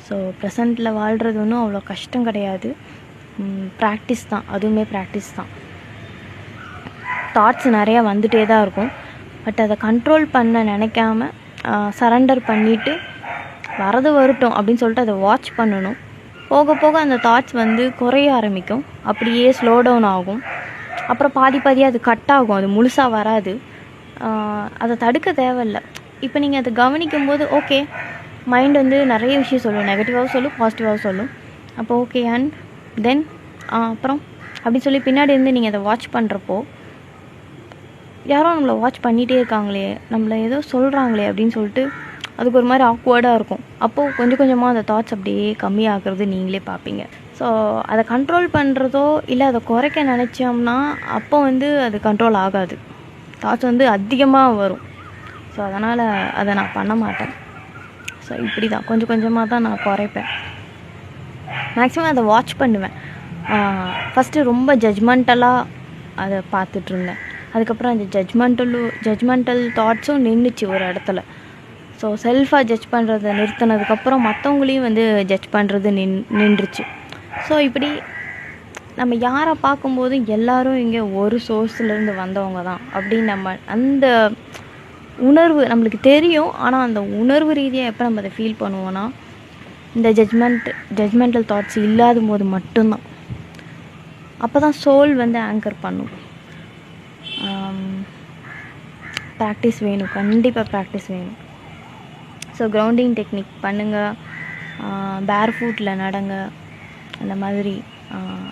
So ப்ரெசண்ட்டில் வாழ்கிறது ஒன்றும் அவ்வளோ கஷ்டம் கிடையாது. ப்ராக்டிஸ் தான், அதுவுமே ப்ராக்டிஸ் தான். தாட்ஸ் நிறையா வந்துகிட்டே தான் இருக்கும். பட் அதை கண்ட்ரோல் பண்ண நினைக்காம சரண்டர் பண்ணிவிட்டு வரது வரட்டும் அப்படின்னு சொல்லிட்டு அதை வாட்ச் பண்ணணும். போக போக அந்த தாட்ஸ் வந்து குறைய ஆரம்பிக்கும். அப்படியே ஸ்லோ டவுன் ஆகும். அப்புறம் பாதி பாதியாக அது கட் ஆகும். அது முழுசாக வராது. அதை தடுக்க தேவையில்லை. இப்போ நீங்கள் அதை கவனிக்கும் போது ஓகே, மைண்ட் வந்து நிறைய விஷயம் சொல்லும். நெகட்டிவாகவும் சொல்லும், பாசிட்டிவாகவும் சொல்லும். அப்போ ஓகே அண்ட் தென் அப்புறம் அப்படின்னு சொல்லி பின்னாடி இருந்து நீங்கள் அதை வாட்ச் பண்ணுறப்போ யாரோ நம்மளை வாட்ச் பண்ணிகிட்டே இருக்காங்களே, நம்மளை ஏதோ சொல்கிறாங்களே அப்படின்னு சொல்லிட்டு அதுக்கு ஒரு மாதிரி ஆக்வர்டாக இருக்கும். அப்போது கொஞ்சம் கொஞ்சமாக அந்த தாட்ஸ் அப்படியே கம்மியாகிறது நீங்களே பார்ப்பீங்க. ஸோ அதை கண்ட்ரோல் பண்ணுறதோ இல்லை அதை குறைக்க நினச்சோம்னா அப்போ வந்து அது கண்ட்ரோல் ஆகாது. தாட்ஸ் வந்து அதிகமாக வரும். ஸோ அதனால் அதை நான் பண்ண மாட்டேன். ஸோ இப்படி தான் கொஞ்சம் கொஞ்சமாக தான் நான் குறைப்பேன். மேக்ஸிமம் அதை வாட்ச் பண்ணுவேன். ஃபஸ்ட்டு ரொம்ப ஜட்ஜ்மெண்டலாக அதை பார்த்துட்ருந்தேன். அதுக்கப்புறம் அந்த ஜட்ஜ்மெண்டல் தாட்ஸும் நின்றுச்சு ஒரு இடத்துல. ஸோ செல்ஃபாக ஜட்ஜ் பண்ணுறதை நிறுத்தினதுக்கப்புறம் மற்றவங்களையும் வந்து ஜட்ஜ் பண்ணுறது நின்றுச்சு. ஸோ இப்படி நம்ம யாரை பார்க்கும்போதும் எல்லோரும் இங்கே ஒரு சோர்ஸ்லேருந்து வந்தவங்க தான் அப்படின்னு நம்ம அந்த உணர்வு நம்மளுக்கு தெரியும். ஆனால் அந்த உணர்வு ரீதியாக எப்போ நம்ம அதை ஃபீல் பண்ணுவோன்னா இந்த ஜட்ஜ்மெண்டல் தாட்ஸ் இல்லாத போது மட்டும்தான். அப்போ தான் சோல் வந்து ஆங்கர் பண்ணும். ப்ராக்டிஸ் வேணும், கண்டிப்பாக ப்ராக்டிஸ் வேணும். ஸோ கிரவுண்டிங் டெக்னிக் பண்ணுங்கள், பேர் ஃபுட்டில் நடங்க. அந்த மாதிரி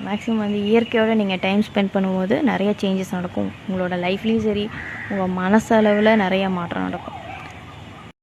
மேக்ஸிமம் வந்து இயற்கையோடு நீங்கள் டைம் ஸ்பெண்ட் பண்ணும்போது நிறைய சேஞ்சஸ் நடக்கும். உங்களோட லைஃப்லேயும் சரி, உங்கள் மனசளவில் நிறைய மாற்றம் நடக்கும்.